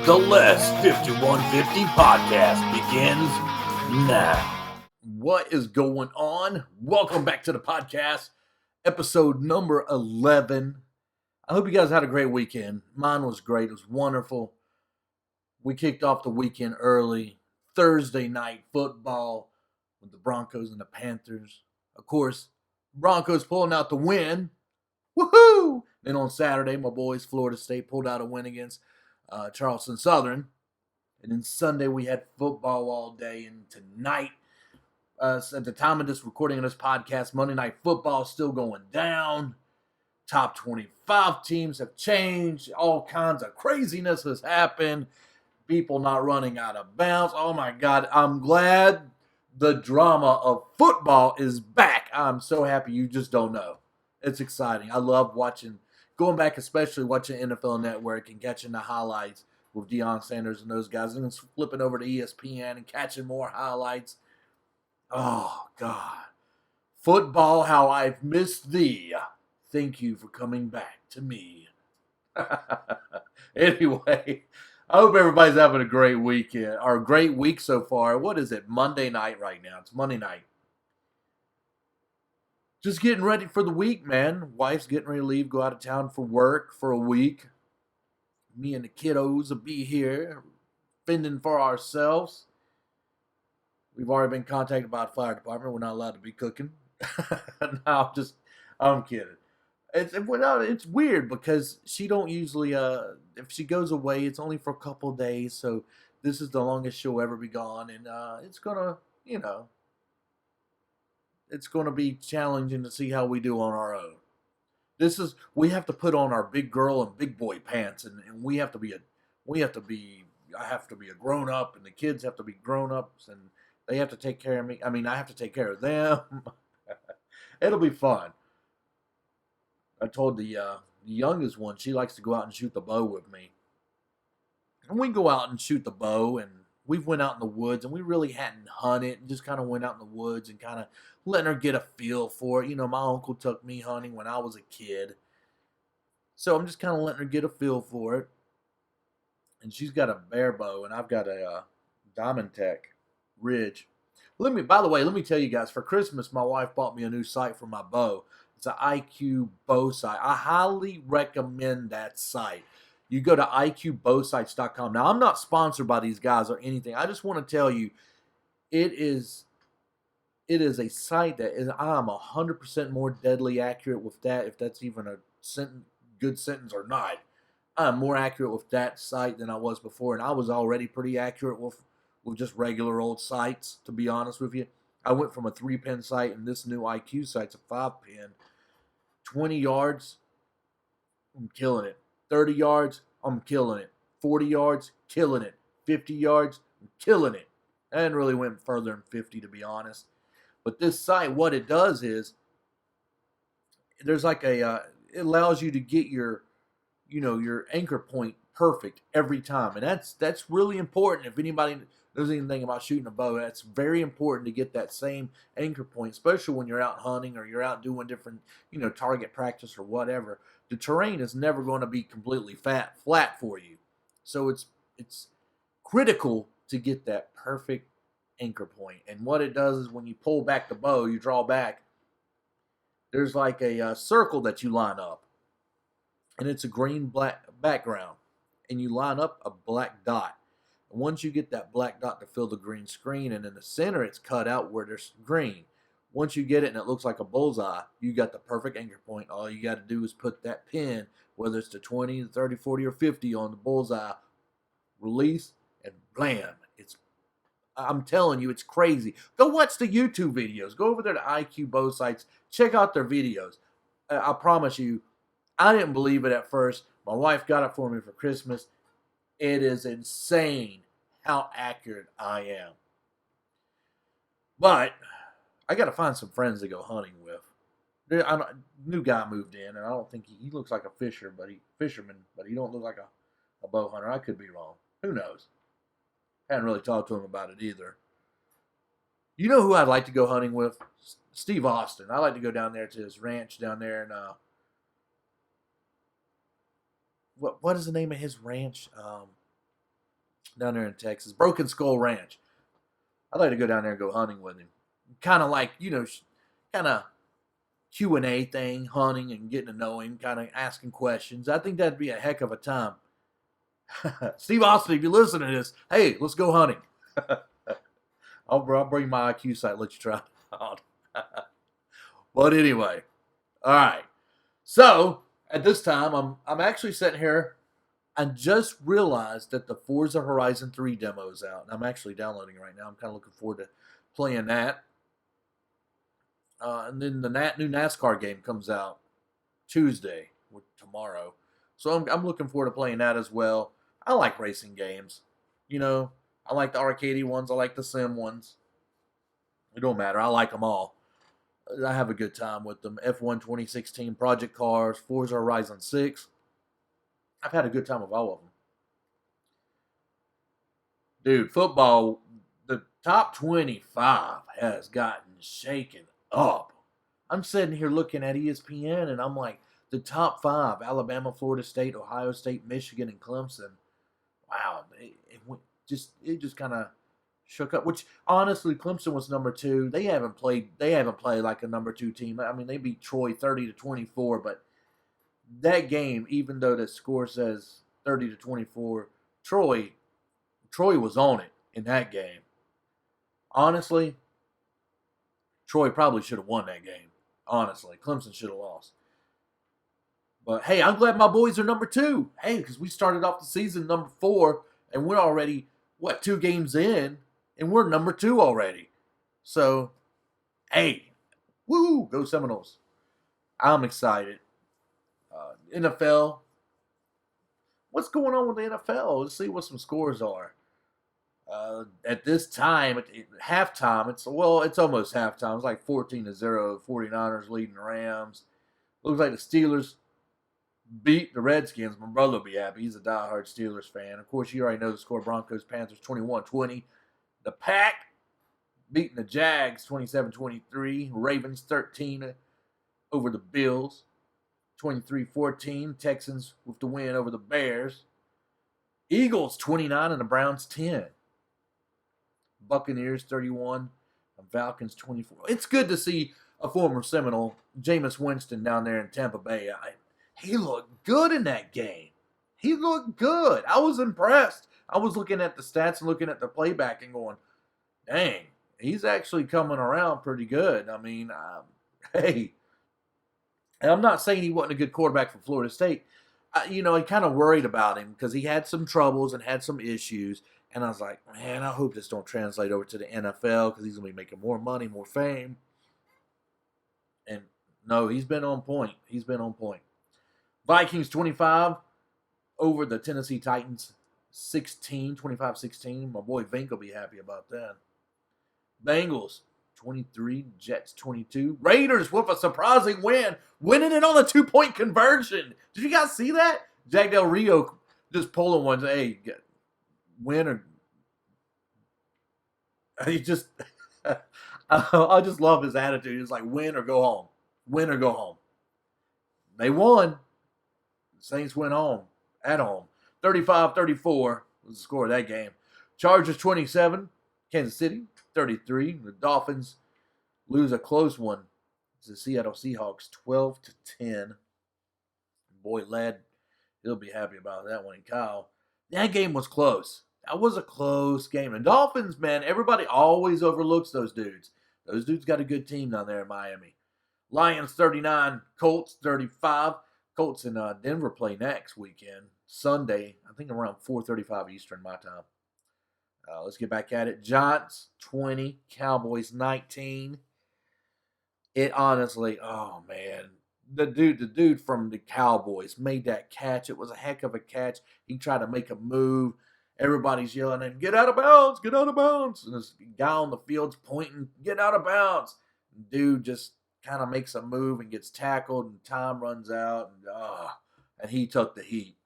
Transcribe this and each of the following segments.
The Les 5150 podcast begins now. What is going on? Welcome back to the podcast, episode number 11. I hope you guys had a great weekend. Mine was great. It was wonderful. We kicked off the weekend early. Thursday night football with the Broncos and the Panthers. Of course, Broncos pulling out the win. Woohoo! Then on Saturday, my boys, Florida State, pulled out a win against Charleston Southern. And then Sunday, we had football all day. And tonight, at the time of this recording of this podcast, Monday Night Football is still going down. Top 25 teams have changed. All kinds of craziness has happened. People not running out of bounds. Oh, my God. I'm glad the drama of football is back. I'm so happy you just don't know. It's exciting. I love going back, especially watching NFL Network and catching the highlights with Deion Sanders and those guys, and then flipping over to ESPN and catching more highlights. Oh, God. Football, how I've missed thee. Thank you for coming back to me. Anyway, I hope everybody's having a great weekend, or a great week so far. What is it? Monday night right now. It's Monday night. Just getting ready for the week, man. Wife's getting ready to leave, go out of town for work for a week. Me and the kiddos will be here, fending for ourselves. We've already been contacted by the fire department. We're not allowed to be cooking. No, I'm kidding. It's weird because she don't usually, if she goes away, it's only for a couple of days. So this is the longest she'll ever be gone. And it's going to, it's going to be challenging to see how we do on our own. We have to put on our big girl and big boy pants, and I have to be a grown up, and the kids have to be grown ups, and they have to take care of me. I mean, I have to take care of them. It'll be fun. I told the youngest one, she likes to go out and shoot the bow with me. And we go out and shoot the bow, and we've went out in the woods, and we really hadn't hunted, and just kind of went out in the woods and kind of letting her get a feel for it. My uncle took me hunting when I was a kid. So I'm just kind of letting her get a feel for it. And she's got a bear bow, and I've got a Diamond Tech Ridge. By the way, let me tell you guys, for Christmas, my wife bought me a new sight for my bow. It's an IQ Bowsights. I highly recommend that site. You go to IQBowsights.com. Now, I'm not sponsored by these guys or anything. I just want to tell you, it is a site that I am 100% more deadly accurate with that, if that's even a good sentence or not. I'm more accurate with that site than I was before, and I was already pretty accurate with just regular old sites, to be honest with you. I went from a 3-pin sight, and this new IQ site's a 5-pin. 20 yards, I'm killing it. 30 yards, I'm killing it. 40 yards, killing it. 50 yards, I'm killing it. I didn't really went further than 50, to be honest. But this site, what it does is, there's like it allows you to get your anchor point perfect every time. And that's really important. If anybody knows anything about shooting a bow, that's very important to get that same anchor point, especially when you're out hunting or you're out doing different, target practice or whatever. The terrain is never going to be completely flat for you. So it's critical to get that perfect anchor point. And what it does is when you pull back the bow, you draw back, there's like a circle that you line up. And it's a green-black background. And you line up a black dot. And once you get that black dot to fill the green screen, and in the center it's cut out where there's green. Once you get it and it looks like a bullseye, you got the perfect anchor point. All you got to do is put that pin, whether it's the 20, 30, 40, or 50 on the bullseye, release, and blam. I'm telling you, it's crazy. Go watch the YouTube videos. Go over there to IQ Bowsights. Check out their videos. I promise you, I didn't believe it at first. My wife got it for me for Christmas. It is insane how accurate I am. But I got to find some friends to go hunting with. New guy moved in, and I don't think he looks like a fisherman, but he don't look like a bow hunter. I could be wrong. Who knows? Hadn't really talked to him about it either. You know who I'd like to go hunting with? Steve Austin. I like to go down there to his ranch down there in what is the name of his ranch? down there in Texas. Broken Skull Ranch. I'd like to go down there and go hunting with him. Kind of like, kind of Q&A thing, hunting and getting to know him, kind of asking questions. I think that'd be a heck of a time. Steve Austin, if you listen to this, hey, let's go hunting. I'll bring my IQ sight, let you try it out. But anyway, all right. So at this time, I'm actually sitting here. I just realized that the Forza Horizon 3 demo is out, and I'm actually downloading it right now. I'm kind of looking forward to playing that. And then the new NASCAR game comes out Tuesday, or tomorrow. So I'm looking forward to playing that as well. I like racing games. I like the arcadey ones. I like the sim ones. It don't matter. I like them all. I have a good time with them. F1 2016, Project Cars, Forza Horizon 6. I've had a good time with all of them. Dude, football, the top 25 has gotten shaken up. I'm sitting here looking at ESPN and I'm like, the top 5, Alabama, Florida State, Ohio State, Michigan, and Clemson. Wow, it just kind of shook up. Which honestly, Clemson was number 2. They haven't played like a number 2 team. I mean, they beat Troy 30-24, but that game, even though the score says 30-24, Troy was on it in that game. Honestly, Troy probably should have won that game. Honestly, Clemson should have lost. But hey, I'm glad my boys are number 2. Hey, because we started off the season number 4, and we're already 2 games in, and we're number 2 already. So, hey, woo, go Seminoles! I'm excited. NFL. What's going on with the NFL? Let's see what some scores are. At this time, at halftime, it's almost halftime. It's like 14-0. 49ers leading the Rams. Looks like the Steelers beat the Redskins. My brother will be happy. He's a diehard Steelers fan. Of course, you already know the score. Broncos, Panthers 21-20. The Pack beating the Jags 27-23. Ravens 13 over the Bills. 23-14. Texans with the win over the Bears. Eagles 29 and the Browns 10. Buccaneers 31 and Falcons 24. It's good to see a former Seminole, Jameis Winston, down there in Tampa Bay. He looked good in that game. He looked good. I was impressed. I was looking at the stats and looking at the playback and going, dang, he's actually coming around pretty good. I mean, hey. And I'm not saying he wasn't a good quarterback for Florida State. I kind of worried about him because he had some troubles and had some issues. And I was like, man, I hope this don't translate over to the NFL because he's going to be making more money, more fame. And no, he's been on point. He's been on point. Vikings 25 over the Tennessee Titans 16, 25-16. My boy Vink will be happy about that. Bengals 23, Jets 22. Raiders with a surprising win, winning it on a 2-point conversion. Did you guys see that? Jack Del Rio just pulling one. Hey, win or he just I just love his attitude. It's like win or go home. Win or go home. They won. The Saints went home at home. 35-34 was the score of that game. Chargers 27, Kansas City 33. The Dolphins lose a close one to the Seattle Seahawks 12-10. Boy, Ladd, he'll be happy about that one. And Kyle, that game was close. That was a close game. And Dolphins, man, everybody always overlooks those dudes. Those dudes got a good team down there in Miami. Lions 39, Colts 35. Colts in Denver play next weekend, Sunday, I think around 4:35 Eastern, my time. Let's get back at it. Giants 20, Cowboys 19. It honestly, oh man, the dude from the Cowboys made that catch. It was a heck of a catch. He tried to make a move. Everybody's yelling at him, get out of bounds, get out of bounds. And this guy on the field's pointing, get out of bounds. Dude just kind of makes a move and gets tackled, and time runs out, and he took the heat.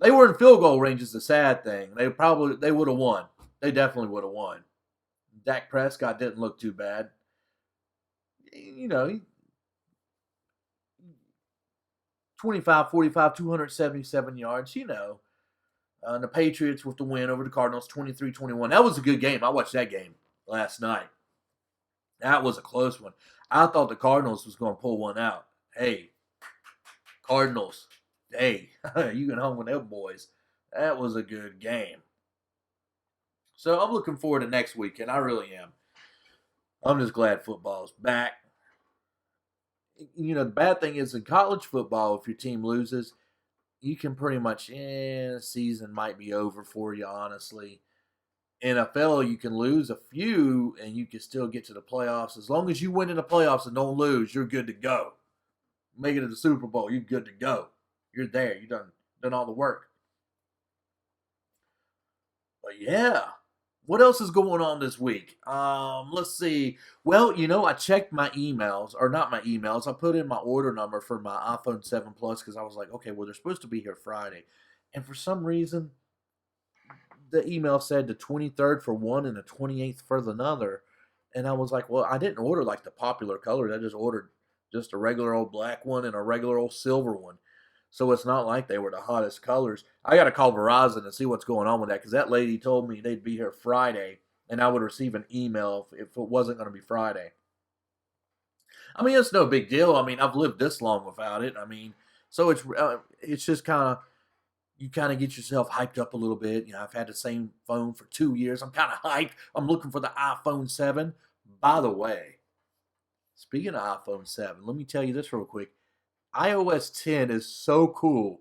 They were in field goal range is the sad thing. They would have won. They definitely would have won. Dak Prescott didn't look too bad. 25, 45, 277 yards, The Patriots with the win over the Cardinals, 23-21. That was a good game. I watched that game last night. That was a close one. I thought the Cardinals was going to pull one out. Hey, Cardinals, hey, you can hung with them boys. That was a good game. So I'm looking forward to next weekend. I really am. I'm just glad football's back. The bad thing is in college football, if your team loses, you can pretty much, the season might be over for you, honestly. NFL, you can lose a few and you can still get to the playoffs. As long as you win in the playoffs and don't lose, you're good to go. Make it to the Super Bowl, you're good to go. You're there. You done all the work. But yeah. What else is going on this week? Let's see. Well, I checked my emails, or not my emails. I put in my order number for my iPhone 7 Plus because I was like, okay, well, they're supposed to be here Friday. And for some reason, the email said the 23rd for one and the 28th for another. And I was like, well, I didn't order like the popular colors. I just ordered just a regular old black one and a regular old silver one. So it's not like they were the hottest colors. I got to call Verizon and see what's going on with that because that lady told me they'd be here Friday and I would receive an email if it wasn't going to be Friday. I mean, it's no big deal. I mean, I've lived this long without it. I mean, so it's just kind of, you kind of get yourself hyped up a little bit. I've had the same phone for 2 years. I'm kind of hyped. I'm looking for the iPhone 7. By the way, speaking of iPhone 7, let me tell you this real quick. iOS 10 is so cool.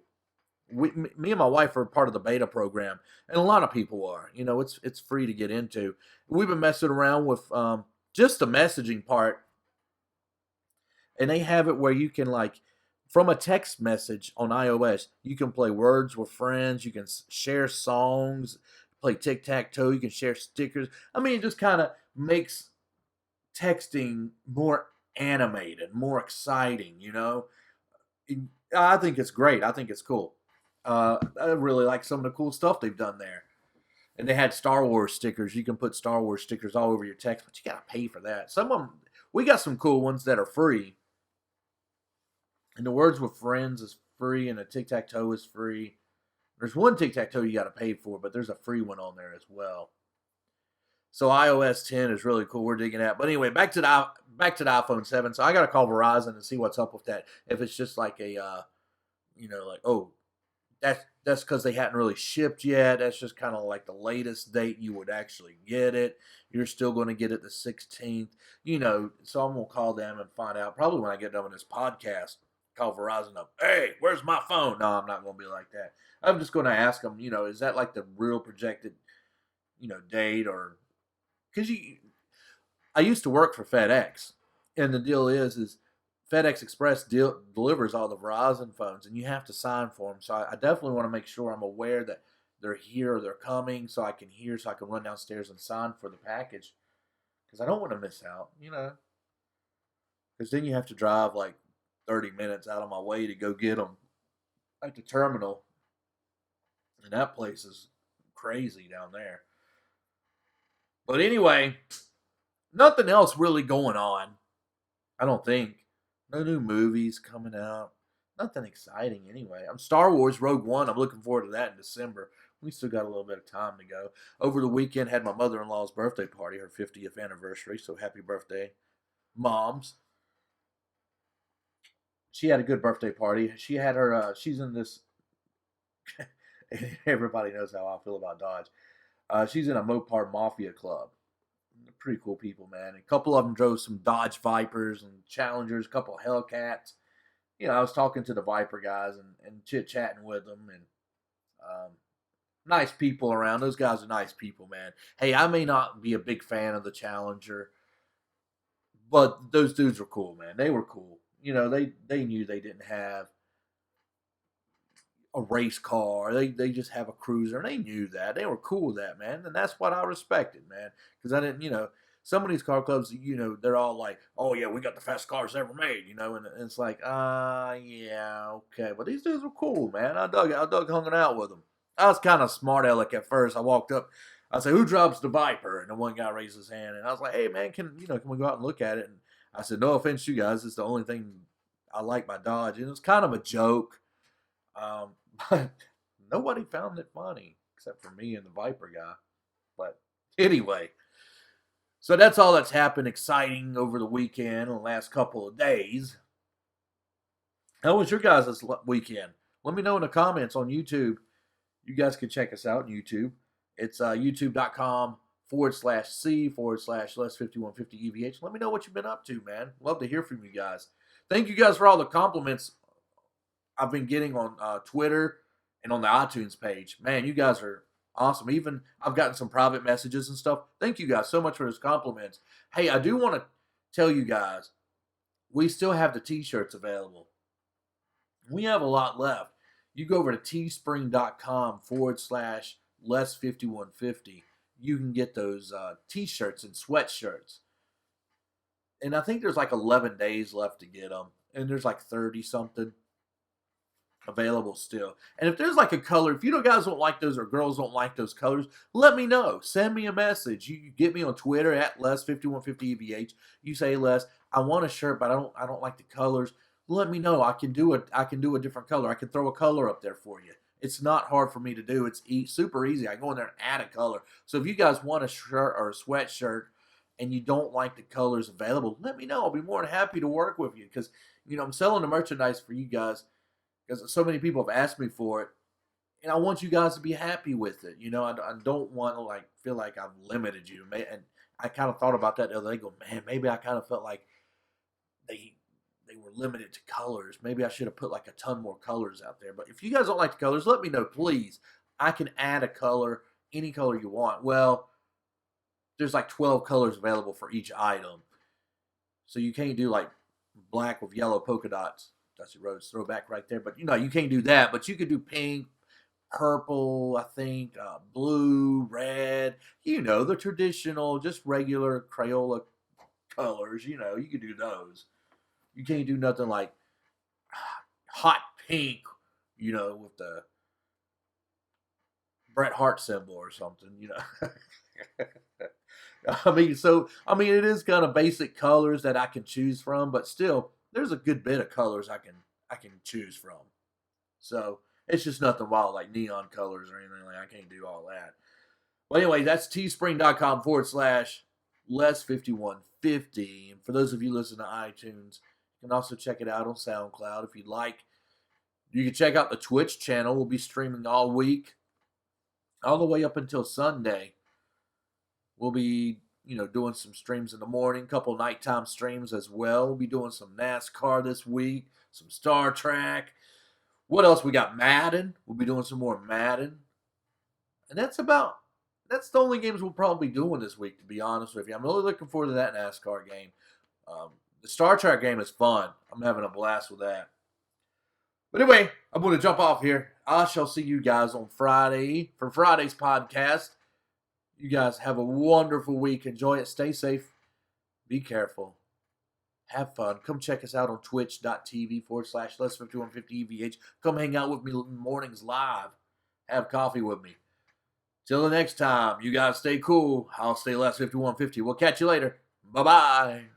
Me and my wife are part of the beta program, and a lot of people are. It's free to get into. We've been messing around with just the messaging part, and they have it where you can from a text message on iOS, you can play words with friends, you can share songs, play tic-tac-toe, you can share stickers. I mean, it just kind of makes texting more animated, more exciting, I think it's great. I think it's cool. I really like some of the cool stuff they've done there. And they had Star Wars stickers. You can put Star Wars stickers all over your text, but you got to pay for that. Some of them, we got some cool ones that are free. And the Words with Friends is free, and the Tic-Tac-Toe is free. There's one Tic-Tac-Toe you got to pay for, but there's a free one on there as well. So iOS 10 is really cool. We're digging that. But anyway, back to the iPhone 7. So I got to call Verizon and see what's up with that. If it's just like a, that's because they hadn't really shipped yet. That's just kind of like the latest date you would actually get it. You're still going to get it the 16th. So I'm going to call them and find out. Probably when I get done with this podcast, call Verizon up. Hey, where's my phone? No, I'm not going to be like that. I'm just going to ask them, is that like the real projected, date or... Because I used to work for FedEx, and the deal is FedEx Express delivers all the Verizon phones, and you have to sign for them. So I definitely want to make sure I'm aware that they're here or they're coming, so I can run downstairs and sign for the package, because I don't want to miss out, because then you have to drive like 30 minutes out of my way to go get them at the terminal, and that place is crazy down there. But anyway, nothing else really going on. I don't think. No new movies coming out. Nothing exciting anyway. Star Wars Rogue One. I'm looking forward to that in December. We still got a little bit of time to go. Over the weekend, had my mother-in-law's birthday party, her 50th anniversary. So happy birthday, moms. She had a good birthday party. She had her, she's in this, everybody knows how I feel about Dodge. She's in a Mopar Mafia club. Pretty cool people, man. A couple of them drove some Dodge Vipers and Challengers, a couple of Hellcats. I was talking to the Viper guys and chit-chatting with them. And nice people around. Those guys are nice people, man. Hey, I may not be a big fan of the Challenger, but those dudes were cool, man. They were cool. They knew they didn't have a race car. They just have a cruiser, and they knew that. They were cool with that, man. And that's what I respected, man. Because I didn't, some of these car clubs, they're all like, oh, yeah, we got the fastest cars ever made, and it's like, yeah, okay. But these dudes were cool, man. I dug hanging out with them. I was kind of smart aleck at first. I walked up. I said, who drops the Viper? And the one guy raised his hand. And I was like, hey, man, can we go out and look at it? And I said, no offense to you guys. It's the only thing I like by Dodge. And it was kind of a joke. But Nobody found it funny except for me and the Viper guy. But anyway, so that's all that's happened exciting over the weekend, the last couple of days. How was your guys' weekend? Let me know in the comments on YouTube. You guys can check us out on YouTube. It's youtube.com/C/Les5150EVH. Let me know what you've been up to, man. Love to hear from you guys. Thank you guys for all the compliments I've been getting on Twitter and on the iTunes page. Man, you guys are awesome. Even I've gotten some private messages and stuff. Thank you guys so much for those compliments. Hey, I do want to tell you guys, we still have the t-shirts available. We have a lot left. You go over to teespring.com/Les5150. You can get those t-shirts and sweatshirts. And I think there's like 11 days left to get them. And there's like 30-something available still. And if there's like a color, if you guys don't like those or girls don't like those colors, let me know. Send me a message. You get me on Twitter at Les5150EVH. You say, Les, I want a shirt, but I don't like the colors. Let me know. I can do a different color. I can throw a color up there for you. It's not hard for me to do. It's super easy. I go in there and add a color. So if you guys want a shirt or a sweatshirt and you don't like the colors available, let me know. I'll be more than happy to work with you because, I'm selling the merchandise for you guys because so many people have asked me for it, and I want you guys to be happy with it. I don't want to feel like I've limited you. And I kind of thought about that the other day. Go, man, maybe I kind of felt like they were limited to colors. Maybe I should have put like a ton more colors out there. But if you guys don't like the colors, let me know, please. I can add a color, any color you want. Well, there's like 12 colors available for each item. So you can't do like black with yellow polka dots. Dusty Rhodes throwback right there. But, you can't do that. But you could do pink, purple, I think, blue, red. The traditional, just regular Crayola colors. You could do those. You can't do nothing like hot pink, with the Bret Hart symbol or something, it is kind of basic colors that I can choose from, but still, there's a good bit of colors I can choose from. So it's just nothing wild like neon colors or anything like that. I can't do all that. Well, anyway, that's teespring.com/Les5150. And for those of you listening to iTunes, you can also check it out on SoundCloud if you'd like. You can check out the Twitch channel. We'll be streaming all week, all the way up until Sunday. We'll be, doing some streams in the morning, a couple nighttime streams as well. We'll be doing some NASCAR this week, some Star Trek. What else? We got Madden. We'll be doing some more Madden. And that's the only games we'll probably be doing this week, to be honest with you. I'm really looking forward to that NASCAR game. The Star Trek game is fun. I'm having a blast with that. But anyway, I'm going to jump off here. I shall see you guys on Friday for Friday's podcast. You guys have a wonderful week. Enjoy it. Stay safe. Be careful. Have fun. Come check us out on twitch.tv/Les5150EVH. Come hang out with me mornings live. Have coffee with me. Till the next time, you guys stay cool. I'll stay Les5150. We'll catch you later. Bye-bye.